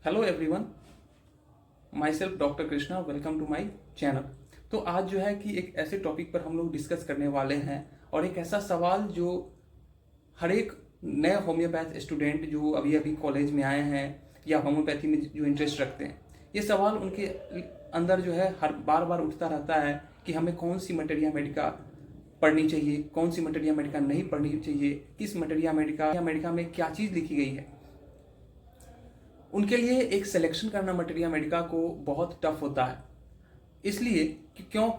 Hello everyone, myself doctor Krishna, welcome to my channel. तो आज जो है कि एक ऐसे टॉपिक पर हम लोग डिस्कस करने वाले हैं और एक ऐसा सवाल जो हर एक नए होम्योपैथ स्टूडेंट जो अभी अभी कॉलेज में आए हैं या होम्योपैथी में जो इंटरेस्ट रखते हैं, ये सवाल उनके अंदर जो है हर बार बार उठता रहता है कि हमें कौन सी मटेरिया मेडिका पढ़नी चाहिए, कौन सी मटेरिया मेडिका नहीं पढ़नी चाहिए, किस मटेरिया मेडिका में क्या चीज़ लिखी गई है। उनके लिए एक सिलेक्शन करना मटेरिया मेडिका को बहुत टफ होता है। इसलिए कि क्यों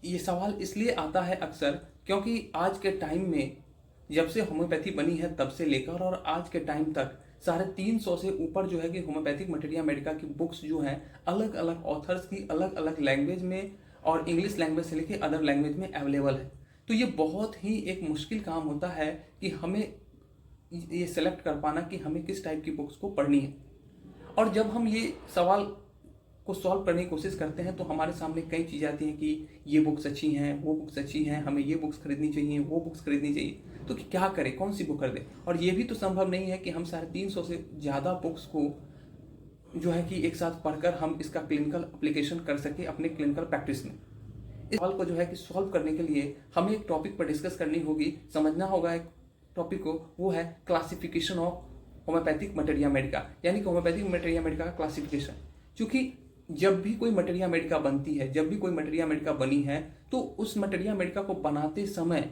ये सवाल इसलिए आता है अक्सर, क्योंकि आज के टाइम में जब से होम्योपैथी बनी है तब से लेकर और आज के टाइम तक 350 से ऊपर जो है कि होम्योपैथिक मटेरिया मेडिका की बुक्स जो हैं अलग अलग ऑथर्स की अलग अलग लैंग्वेज में और इंग्लिश लैंग्वेज से लेकर अदर लैंग्वेज में अवेलेबल है। तो ये बहुत ही एक मुश्किल काम होता है कि हमें ये सेलेक्ट कर पाना कि हमें किस टाइप की बुक्स को पढ़नी है। और जब हम ये सवाल को सॉल्व करने की कोशिश करते हैं तो हमारे सामने कई चीज़ें आती हैं कि ये बुक्स अच्छी हैं, वो बुक्स अच्छी हैं, हमें ये बुक्स खरीदनी चाहिए, वो बुक्स खरीदनी चाहिए। तो क्या करें, कौन सी बुक खरीदें? और ये भी तो संभव नहीं है कि हम 350 से ज़्यादा बुक्स को जो है कि एक साथ पढ़कर हम इसका क्लिनिकल एप्लीकेशन कर सके अपने क्लिनिकल प्रैक्टिस में। इस सवाल को जो है कि सॉल्व करने के लिए हमें एक टॉपिक पर डिस्कस करनी होगी, समझना होगा एक टॉपिक को, वो है classification of homeopathic materia medica, यानी कि होम्योपैथिक मटेरिया मेडिका का क्लासिफिकेशन। क्योंकि जब भी कोई मटेरिया मेडिका बनती है, जब भी कोई मटेरिया मेडिका बनी है, तो उस मटेरिया मेडिका को बनाते समय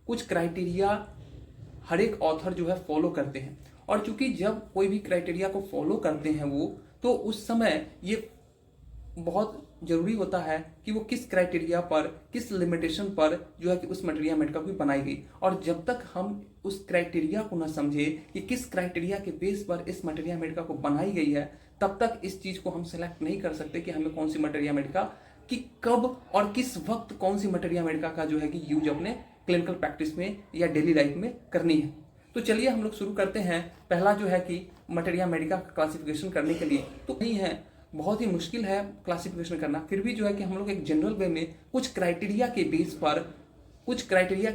कुछ क्राइटेरिया हर एक ऑथर जो है फॉलो करते हैं। और चूंकि जब कोई भी क्राइटेरिया को फॉलो करते हैं वो, तो उस समय ये बहुत जरूरी होता है कि वो किस क्राइटेरिया पर, किस लिमिटेशन पर जो है कि उस मटेरिया मेडिका को बनाई गई। और जब तक हम उस क्राइटेरिया को ना समझे कि किस क्राइटेरिया के बेस पर इस मटेरिया मेडिका को बनाई गई है, तब तक इस चीज को हम सेलेक्ट नहीं कर सकते कि हमें कौन सी मटेरिया मेडिका कि कब और किस वक्त कौन सी मटेरिया मेडिका का जो है कि यूज अपने क्लिनिकल प्रैक्टिस में या डेली लाइफ में करनी है। तो चलिए हम लोग शुरू करते हैं। पहला जो है कि मटेरिया मेडिका का क्लासिफिकेशन करने के लिए तो नहीं है, बहुत ही मुश्किल है क्लासिफिकेशन करना। फिर भी जो है कि हम लोग एक जनरल वे में कुछ क्राइटेरिया के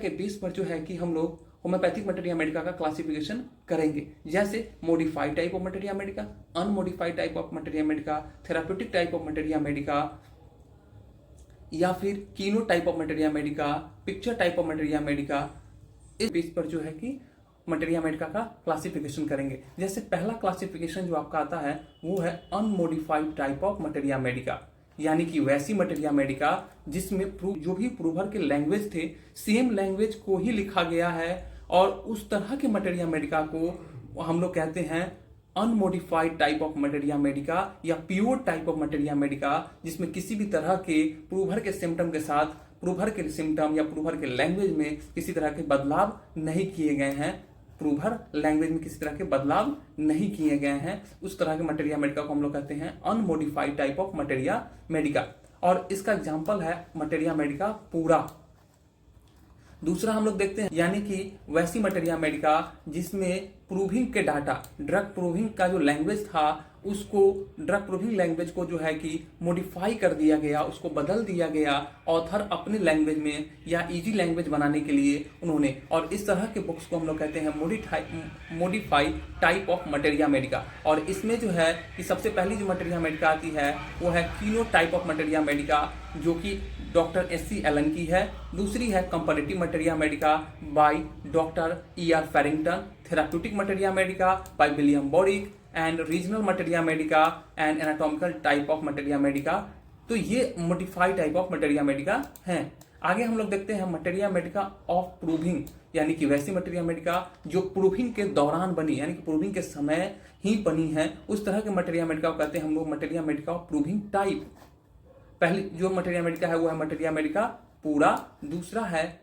बेस पर जो है कि हम लोग होम्योपैथिक मटेरिया मेडिका का क्लासिफिकेशन करेंगे। जैसे modified type of materia medica, unmodified type of materia medica, therapeutic type of materia medica, या फिर keynote type of materia medica, picture type of materia medica. इस बेस पर जो है कि मटेरिया मेडिका का क्लासिफिकेशन करेंगे। जैसे पहला क्लासिफिकेशन जो आपका आता है वो है unmodified type of materia medica, यानी कि वैसी मटेरिया मेडिका जिसमें जो भी प्रूवर के लैंग्वेज थे सेम लैंग्वेज को ही लिखा गया है, और उस तरह के मटेरिया मेडिका को हम लोग कहते हैं unmodified type of materia medica या pure type of materia medica, जिसमें किसी भी तरह के प्रूवर के सिम्टम के साथ प्रूवर के सिम्टम या प्रूवर के लैंग्वेज में किसी तरह के बदलाव नहीं किए गए हैं, प्रूवर लैंग्वेज में किसी तरह के बदलाव नहीं किए गए हैं, उस तरह के मटेरिया मेडिका को हम लोग कहते हैं unmodified type of materia medica. और इसका एग्जांपल है मटेरिया मेडिका पूरा। दूसरा हम लोग देखते हैं, यानी कि वैसी मटेरिया मेडिका जिसमें प्रूविंग के डाटा, ड्रग प्रूविंग का जो लैंग्वेज था उसको, ड्रग प्रूविंग लैंग्वेज को जो है कि मॉडिफाई कर दिया गया, उसको बदल दिया गया ऑथर अपने लैंग्वेज में या इजी लैंग्वेज बनाने के लिए उन्होंने। और इस तरह के बुक्स को हम लोग कहते हैं modified type of materia medica. और इसमें जो है कि सबसे पहली जो मटेरिया मेडिका आती है वो है keynote type of materia medica, जो कि डॉक्टर एस.सी. एलन की है। दूसरी है comparative materia medica by doctor E.R. Farrington, therapeutic materia medica by William Boericke, and regional materia medica and anatomical type of materia medica. तो ये modified type of materia medica हैं। आगे हम लोग देखते हैं मटेरिया मेडिका ऑफ प्रूविंग, यानी कि वैसी मटेरिया मेडिका जो प्रूविंग के दौरान बनी, यानी कि प्रूविंग के समय ही बनी है, उस तरह के मटेरिया मेडिका को कहते हैं हम लोग materia Medica of proving type. पहली जो मटेरिया मेडिका है वो है मटेरिया मेडिका पूरा। दूसरा है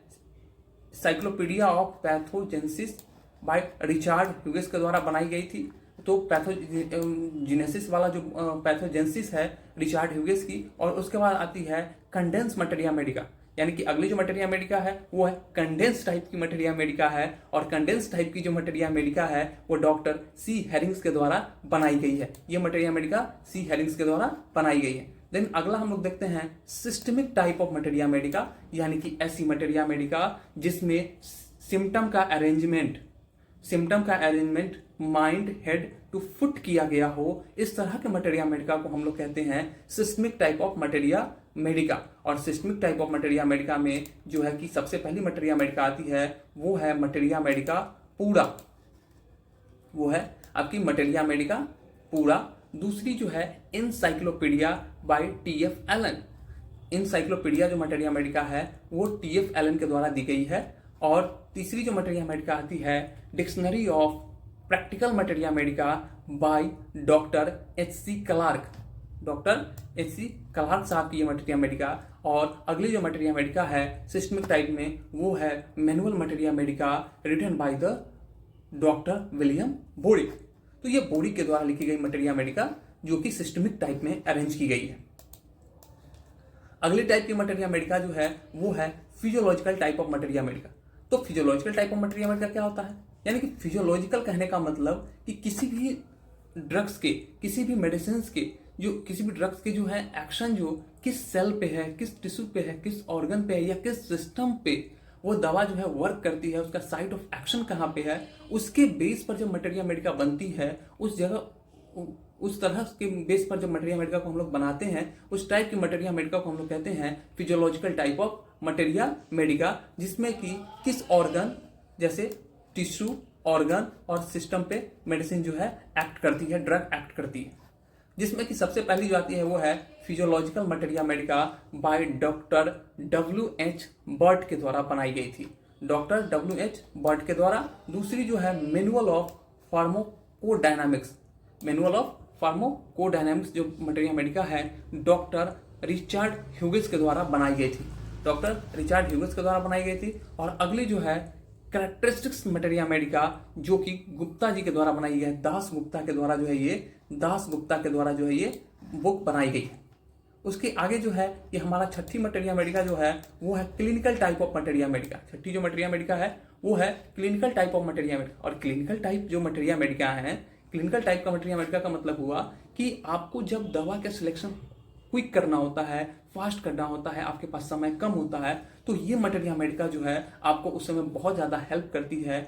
cyclopaedia of pathogenesis by Richard Hughes के द्वारा बनाई गई थी। तो पैथोजेनेसिस वाला जो पैथोजेनेसिस है रिचार्ड ह्यूगेस की। और उसके बाद आती है कंडेंस मटेरिया मेडिका, यानी कि अगली जो मटेरिया मेडिका है वो है कंडेंस टाइप की मटेरिया मेडिका है। और कंडेंस टाइप की जो मटेरिया मेडिका है वो डॉक्टर सी हेरिंग्स के द्वारा बनाई गई है। ये मटेरिया मेडिका सी हेरिंग्स के द्वारा बनाई गई है। देन अगला हम लोग देखते हैं systemic type of materia medica, यानी कि ऐसी मटेरिया मेडिका जिसमें सिम्टम का arrangement mind head to foot किया गया हो, इस तरह के मटेरिया मेडिका को हम लोग कहते हैं systemic type of materia medica. और systemic type of materia medica में जो है कि सबसे पहली मटेरिया मेडिका आती है वो है मटेरिया मेडिका पूरा, वो है आपकी मटेरिया मेडिका पूरा। दूसरी जो है encyclopedia by TF Allen. Encyclopedia जो मटेरिया मेडिका है वो टीएफ एलन के द्वारा दी गई है। और तीसरी जो मटेरिया मेडिका आती है dictionary of practical materia medica by doctor H C. Clarke. Doctor H C. Clarke साहब की ये मटेरिया मेडिका। और अगली जो मटेरिया मेडिका है सिस्टमिक टाइप में वो है manual materia medica written by the doctor William Boericke. तो ये बोरिक के द्वारा लिखी गई मटेरिया मेडिका जो कि सिस्टमिक टाइप में अरेंज की गई है। अगली टाइप की मटेरिया मेडिका जो है वो है physiological type of materia medica. तो physiological type of materia medica क्या होता है, यानी कि फिजियोलॉजिकल कहने का मतलब कि किसी भी ड्रग्स के, किसी भी मेडिसिन के, जो किसी भी ड्रग्स के जो है एक्शन जो किस सेल पे है, किस टिश्यू पे है, किस ऑर्गन पे है या किस सिस्टम पे वो दवा जो है वर्क करती है, उसका साइट ऑफ एक्शन कहाँ पे है, उसके बेस पर जब मटेरिया मेडिका बनती है, उस जगह उस तरह के बेस पर जब मटेरिया मेडिका को हम लोग बनाते हैं, उस टाइप की मटेरिया मेडिका को हम लोग कहते हैं physiological type of materia medica, जिसमें कि किस ऑर्गन जैसे टिश्यू, ऑर्गन और सिस्टम पे मेडिसिन जो है एक्ट करती है, ड्रग एक्ट करती है। जिसमें कि सबसे पहली जो आती है वो है physiological materia medica by doctor W.H. Burt के द्वारा बनाई गई थी, डॉक्टर W.H. बर्ट के द्वारा। दूसरी जो है manual of pharmacodynamics, manual of pharmacodynamics जो मटेरिया मेडिका है डॉक्टर रिचर्ड ह्यूगिस के द्वारा बनाई गई थी, डॉक्टर रिचर्ड ह्यूगिस के द्वारा बनाई गई थी। और अगली जो है कैरेक्टरिस्टिक्स मटेरिया मेडिका जो कि गुप्ता जी के द्वारा बनाई गई है, दास गुप्ता के द्वारा जो है ये बुक बनाई गई है। उसके आगे जो है ये हमारा छठी मटेरिया मेडिका जो है वो है clinical type of materia Medica. छठी जो मटेरिया मेडिका है वो है clinical type of materia medica. और क्लिनिकल टाइप जो मटेरिया मेडिका है, क्लिनिकल टाइप का मटेरिया मेडिका का मतलब हुआ कि आपको जब दवा का सिलेक्शन क्विक करना होता है, फास्ट करना होता है, आपके पास समय कम होता है, तो ये मटेरिया मेडिका जो है आपको उस समय बहुत ज़्यादा हेल्प करती है।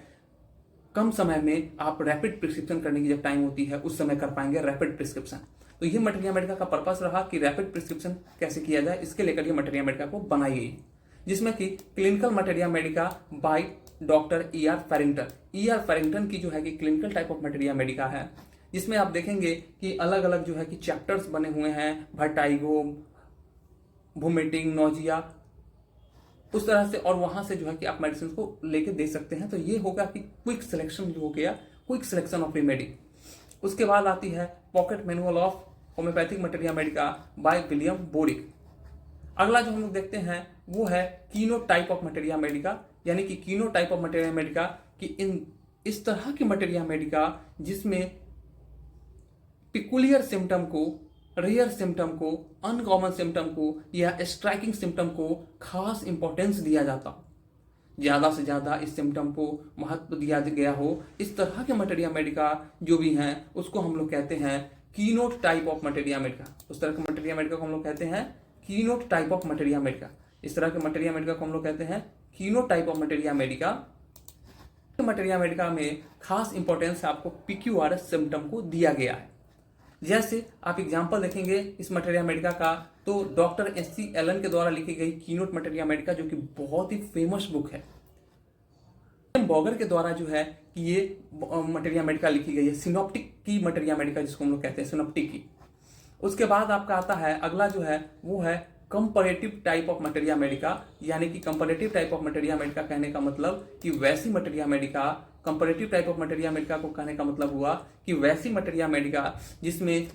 कम समय में आप रैपिड प्रिस्क्रिप्शन करने की जब टाइम होती है उस समय कर पाएंगे रैपिड प्रिस्क्रिप्शन। तो ये मटेरिया मेडिका का पर्पस रहा कि रैपिड प्रिस्क्रिप्शन कैसे किया जाए, इसके लेकर ये मटेरिया मेडिका को बनाई गई, जिसमें कि clinical materia medica by doctor E.R. फैरिंगटन। E.R. फैरिंगटन की जो है कि clinical type of materia medica है, जिसमें आप देखेंगे कि अलग अलग जो है कि चैप्टर्स बने हुए हैं, वर्टाइगो, वोमिटिंग, नोजिया, उस तरह से। और वहां से जो है कि आप मेडिसिन को लेके दे सकते हैं। तो ये होगा कि क्विक सिलेक्शन जो हो गया, क्विक सिलेक्शन ऑफ रेमेडी। उसके बाद आती है pocket manual of homeopathic materia medica by William boric. अगला जो हम लोग देखते हैं वो है keynote type of materia medica, यानी कि कीनो टाइप ऑफ मटेरिया मेडिका कि इस तरह की मटेरिया मेडिका जिसमें पिकुलियर सिम्टम को, रेयर सिम्टम को, अनकॉमन सिम्टम को या स्ट्राइकिंग सिम्टम को खास इंपॉर्टेंस दिया जाता हो, ज़्यादा से ज़्यादा इस सिम्टम को महत्व दिया गया हो, इस तरह के मटेरिया मेडिका जो भी हैं उसको हम लोग कहते हैं keynote type of materia Medica. उस तरह के मटेरिया मेडिका को हम लोग कहते हैं keynote type of materia medica. इस तरह के मटेरिया मेडिका को हम लोग कहते हैं keynote type of materia Medica. Materia medica में खास इंपॉर्टेंस आपको PQRS सिम्टम को दिया गया है। जैसे आप एग्जाम्पल देखेंगे इस मटेरिया मेडिका का, तो डॉक्टर H.C. एलन के द्वारा लिखी गई कीनोट मटेरिया मेडिका जो कि बहुत ही फेमस बुक है, बॉगर के द्वारा जो है कि ये मटेरिया मेडिका लिखी गई है, सिनोप्टिक की मटेरिया मेडिका जिसको हम लोग कहते हैं, सिनोप्टिक की। उसके बाद आपका आता है अगला जो है वो है comparative type of materia medica, यानी कि comparative type of materia Medica कहने का मतलब कि वैसी materia Medica, comparative type of materia Medica को कहने का मतलब हुआ कि वैसी मटेरिया मेडिका जिसमें,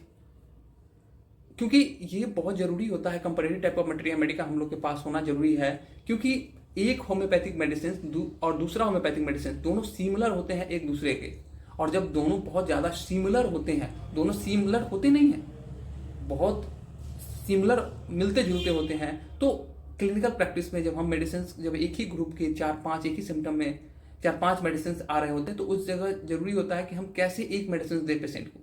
क्योंकि ये बहुत जरूरी होता है, comparative type of materia Medica हम लोग के पास होना जरूरी है, क्योंकि एक होम्योपैथिक मेडिसिन और दूसरा होम्योपैथिक मेडिसिन दोनों सिमिलर होते हैं एक दूसरे के। और जब दोनों बहुत ज़्यादा सिमिलर होते हैं, दोनों सिमिलर होते नहीं हैं, बहुत सिमिलर मिलते जुलते होते हैं, तो क्लिनिकल प्रैक्टिस में जब हम मेडिसिन, जब एक ही ग्रुप के 4-5 एक ही सिम्टम में 4-5 मेडिसिन आ रहे होते हैं, तो उस जगह जरूरी होता है कि हम कैसे एक मेडिसिन दे पेशेंट को।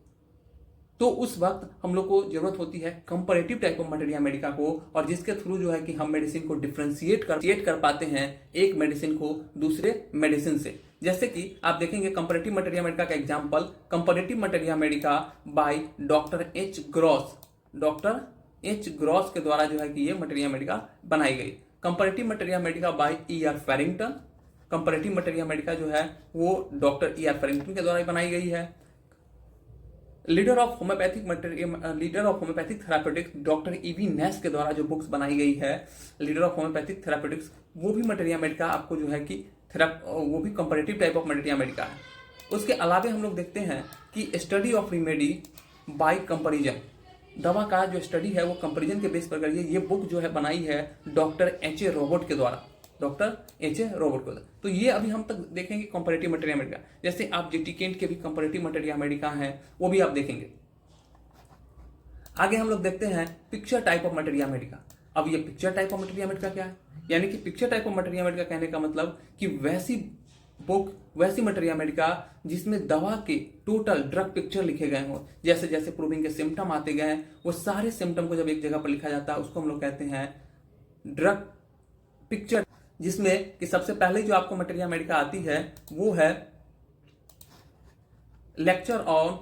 तो उस वक्त हम लोग को जरूरत होती है comparative type of materia Medica को, और जिसके थ्रू जो है कि हम मेडिसिन को डिफ्रेंशिएट कर पाते हैं एक मेडिसिन को दूसरे मेडिसिन से। जैसे कि आप देखेंगे कंपैरेटिव मटेरिया मेडिका का example, comparative materia medica by doctor H gross, doctor H gross के द्वारा जो है कि ये मटेरिया मेडिका बनाई गई। Comparative materia medica by E R Farrington, comparative materia medica जो है वो डॉक्टर ई आर फेरिंगटन के द्वारा बनाई गई है। Leader of homeopathic therapeutics doctor E B Nash के द्वारा जो बुक्स बनाई गई है, लीडर ऑफ होम्योपैथिक थेरापेटिक्स, वो भी मटेरिया मेडिका आपको जो है कि वो भी comparative type of materia medica है। उसके अलावा हम लोग देखते हैं कि study of remedy bye comparison, दवा का जो स्टडी है वो कंपैरिजन के बेस पर करिए। ये बुक जो है बनाई है डॉक्टर एच ए रॉबर्ट के द्वारा, डॉक्टर एच ए रॉबर्ट को। तो ये अभी हम तक देखेंगे कंपैरेटिव मटेरिया मेडिका। जैसे आप जेटी केंट के भी कंपैरेटिव मटेरिया मेडिका हैं, वो भी आप देखेंगे। आगे हम लोग देखते हैं picture type of materia Medica. अब ये picture type of materia medica क्या है? यानी कि picture type of materia Medica कहने का मतलब कि वैसी बुक, वैसी मटेरिया मेडिका जिसमें दवा के टोटल ड्रग पिक्चर लिखे गए हों, जैसे जैसे प्रूविंग के सिम्टम आते गए हैं, वो सारे सिम्टम को जब एक जगह पर लिखा जाता है उसको हम लोग कहते हैं ड्रग पिक्चर। जिसमें कि सबसे पहले जो आपको मटेरिया मेडिका आती है वो है lecture on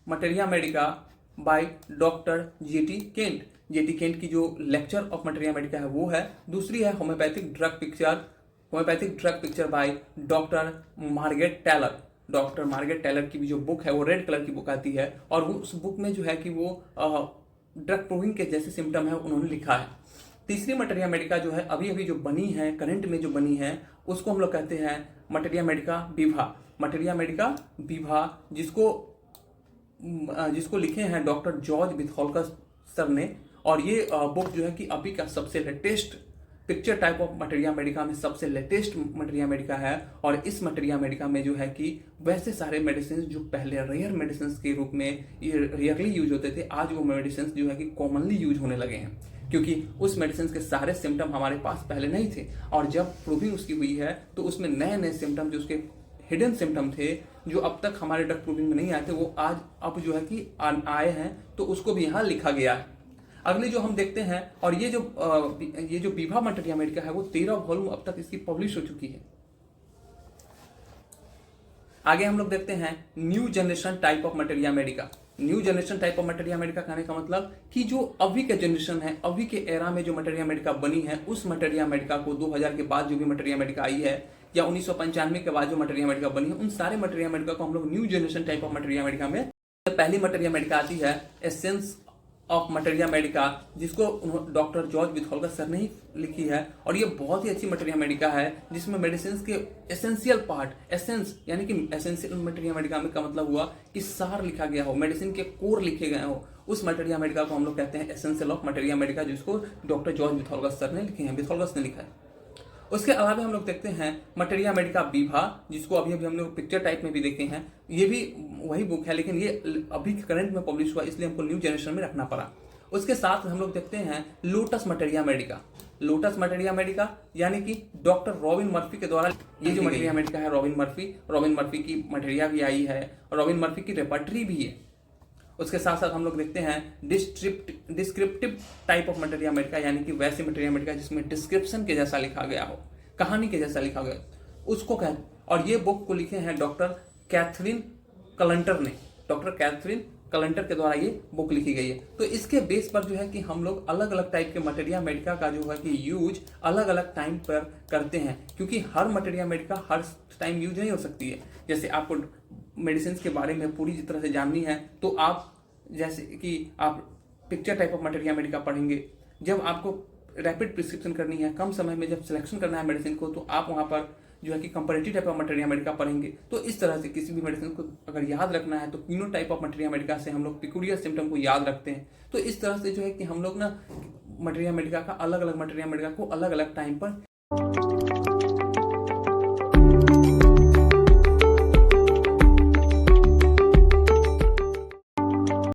materia medica by doctor jetty Kent. Jetty Kent की जो लेक्चर ऑफ मटेरिया मेडिका है वो है। दूसरी है homeopathic drug picture by doctor Margaret Taylor. Doctor Margaret Taylor की भी जो बुक है वो रेड कलर की बुक आती है, और वो उस बुक में जो है कि वो ड्रग प्रूविंग के जैसे सिम्टम है उन्होंने लिखा है। तीसरी मटेरिया मेडिका जो है अभी अभी जो बनी है, करंट में जो बनी है, उसको हम लोग कहते हैं materia Medica Vibha. Materia Medica Vibha जिसको लिखे हैं डॉक्टर जॉर्ज विथोल्कर सर ने। और ये बुक जो है कि अभी का सबसे latest picture type of materia medica में सबसे लेटेस्ट मटेरिया मेडिका है। और इस मटेरिया मेडिका में जो है कि वैसे सारे मेडिसिन जो पहले रेयर मेडिसिन के रूप में रेयरली यूज होते थे, आज वो मेडिसिन जो है कि कॉमनली यूज होने लगे हैं, क्योंकि उस मेडिसिन के सारे सिम्टम हमारे पास पहले नहीं थे। और जब प्रूविंग उसकी हुई है तो उसमें नए नए सिम्टम जो उसके हिडन सिम्टम थे, जो अब तक हमारे ड्रग प्रूविंग में नहीं आए थे, वो आज अब जो है कि आए हैं, तो उसको भी यहाँ लिखा गया है। अगले जो हम देखते हैं, और ये जो विभा मटेरिया मेडिका है वो 13 वॉल्यूम अब तक इसकी पब्लिश हो चुकी है। आगे हम लोग देखते हैं new generation type of materia Medica. New generation type of materia Medica कहने का मतलब कि जो अभी का जनरेशन है, अभी के एरा में जो मटेरिया मेडिका बनी है, उस मटेरिया मेडिका को 2000 के बाद जो भी मटेरिया मेडिका आई है, या 1995 के बाद जो मटेरिया मेडिका बनी है, उन सारे मटेरिया मेडिका को हम लोग new generation type of materia medica में। पहली मटेरिया मेडिका आती है एसेंस ऑफ मटेरिया मेडिका, जिसको डॉक्टर जॉर्ज विथोल्कर सर ने ही लिखी है। और ये बहुत ही अच्छी मटेरिया मेडिका है, जिसमें मेडिसिन के एसेंशियल पार्ट, एसेंस यानी कि एसेंशियल मटेरिया मेडिका में का मतलब हुआ कि सार लिखा गया हो, मेडिसिन के कोर लिखे गए हो, उस मटेरिया मेडिका को हम लोग कहते हैं एसेंशियल ऑफ मटेरिया मेडिका, जिसको डॉक्टर जॉर्ज विथोल्कर सर ने लिखे हैं, विथोल्कर ने लिखा है। उसके अलावा हम लोग देखते हैं मटेरिया मेडिका विभा, जिसको अभी अभी हम लोग पिक्चर टाइप में भी देखे हैं। ये भी वही बुक है, लेकिन ये अभी करंट में पब्लिश हुआ, इसलिए हमको न्यू जनरेशन में रखना पड़ा। उसके साथ हम लोग देखते हैं lotus materia Medica. Lotus materia medica यानी कि डॉक्टर रॉबिन मर्फी के द्वारा ये जो मटेरिया मेडिका है, रॉबिन मर्फी की मटेरिया भी आई है, रॉबिन मर्फी की रेपर्टरी भी है। उसके साथ साथ हम लोग देखते हैं descriptive type of materia medica, यानी कि वैसे मटेरिया मेडिका जिसमें डिस्क्रिप्शन के जैसा लिखा गया हो, कहानी के जैसा लिखा गया, उसको कह। और ये बुक को लिखे हैं डॉक्टर कैथरीन कलंटर ने। डॉक्टर कैथरीन कलंटर के द्वारा ये बुक लिखी गई है। तो इसके बेस पर जो है कि हम लोग अलग अलग टाइप के मटेरिया मेडिका का जो है कि यूज अलग अलग टाइम पर करते हैं, क्योंकि हर मटेरिया मेडिका हर टाइम यूज नहीं हो सकती है। जैसे आपको मेडिसिन के बारे में पूरी तरह से जाननी है, तो आप जैसे कि आप picture type of materia Medica पढ़ेंगे। जब आपको रैपिड प्रिस्क्रिप्शन करनी है, कम समय में जब सिलेक्शन करना है मेडिसिन को, तो आप वहाँ पर जो है कि comparative type of materia Medica पढ़ेंगे। तो इस तरह से किसी भी मेडिसिन को अगर याद रखना है तो तीनों टाइप ऑफ मटेरिया मेडिका से हम लोग पिक्यूलियर सिम्टम को याद रखते हैं। तो इस तरह से जो है कि हम लोग ना मटेरिया मेडिका का अलग अलग मटेरिया मेडिका को अलग अलग टाइम पर